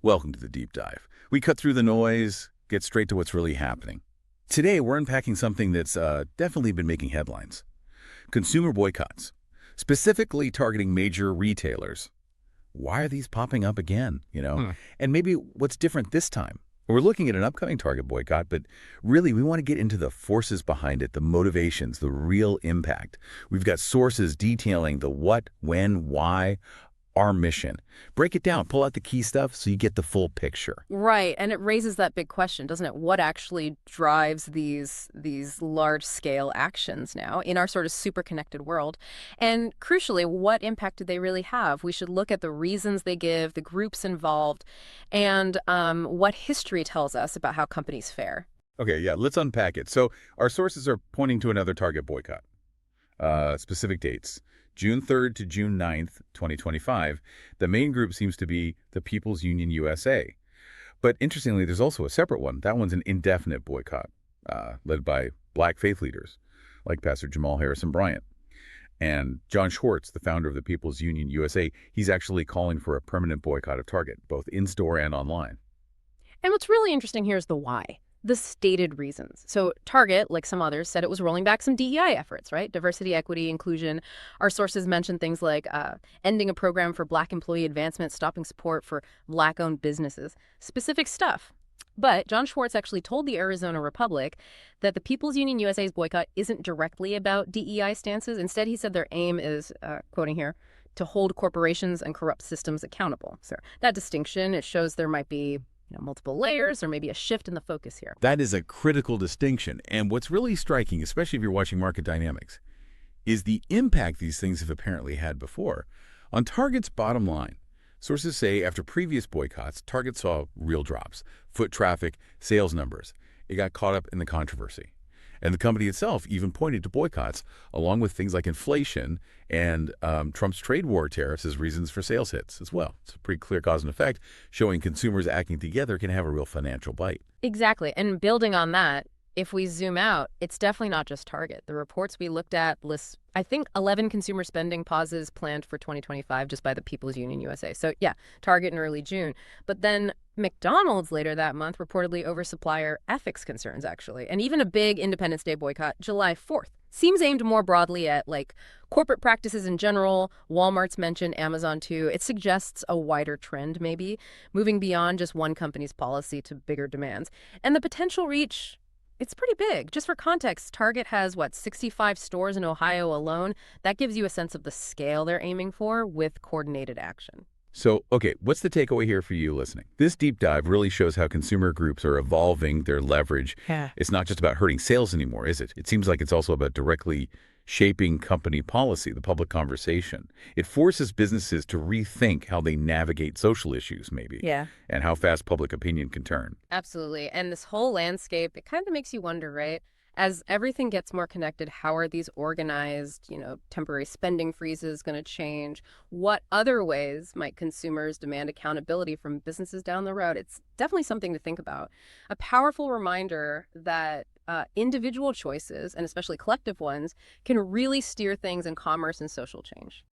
Welcome to the deep dive. We cut through the noise, get straight to what's really happening. Today, we're unpacking something that's definitely been making headlines. Consumer boycotts, specifically targeting major retailers. Why are these popping up again, Hmm. And maybe what's different this time? We're looking at an upcoming Target boycott, but really we want to get into the forces behind it, the motivations, the real impact. We've got sources detailing the what, when, why, our mission. Break it down, pull out the key stuff so you get the full picture. Right, and it raises that big question, doesn't it? What actually drives these large-scale actions now in our sort of super connected world? And crucially, what impact do they really have? We should look at the reasons they give, the groups involved, and what history tells us about how companies fare. Okay, yeah, let's unpack it. So our sources are pointing to another Target boycott. Specific dates, June 3rd to June 9th, 2025. The main group seems to be the People's Union USA. But interestingly, there's also a separate one. That one's an indefinite boycott, led by black faith leaders like Pastor Jamal Harrison Bryant. And John Schwartz, the founder of the People's Union USA, he's actually calling for a permanent boycott of Target, both in-store and online. And what's really interesting here is the why. The stated reasons. So Target, like some others, said it was rolling back some DEI efforts, right? Diversity, equity, inclusion. Our sources mentioned things like ending a program for Black employee advancement, stopping support for Black-owned businesses. Specific stuff. But John Schwartz actually told the Arizona Republic that the People's Union USA's boycott isn't directly about DEI stances. Instead, he said their aim is, quoting here, to hold corporations and corrupt systems accountable. So that distinction, it shows there might be multiple layers or maybe a shift in the focus here. That is a critical distinction. And what's really striking, especially if you're watching market dynamics, is the impact these things have apparently had before. On Target's bottom line, sources say after previous boycotts, Target saw real drops, foot traffic, sales numbers. It got caught up in the controversy. And the company itself even pointed to boycotts, along with things like inflation and Trump's trade war tariffs as reasons for sales hits as well. It's a pretty clear cause and effect, showing consumers acting together can have a real financial bite. Exactly. And building on that, if we zoom out, it's definitely not just Target. The reports we looked at list, I think, 11 consumer spending pauses planned for 2025 just by the People's Union USA. So yeah, Target in early June. But then McDonald's later that month reportedly over supplier ethics concerns, actually. And even a big Independence Day boycott, July 4th. Seems aimed more broadly at corporate practices in general. Walmart's mentioned, Amazon too. It suggests a wider trend maybe, moving beyond just one company's policy to bigger demands. And the potential reach, it's pretty big. Just for context, Target has, 65 stores in Ohio alone. That gives you a sense of the scale they're aiming for with coordinated action. So, okay, what's the takeaway here for you listening? This deep dive really shows how consumer groups are evolving their leverage. Yeah. It's not just about hurting sales anymore, is it? It seems like it's also about directly shaping company policy, the public conversation. It forces businesses to rethink how they navigate social issues, maybe, Yeah. and how fast public opinion can turn. Absolutely. And this whole landscape, it kind of makes you wonder, right? As everything gets more connected, how are these organized, temporary spending freezes going to change? What other ways might consumers demand accountability from businesses down the road? It's definitely something to think about. A powerful reminder that individual choices, and especially collective ones, can really steer things in commerce and social change.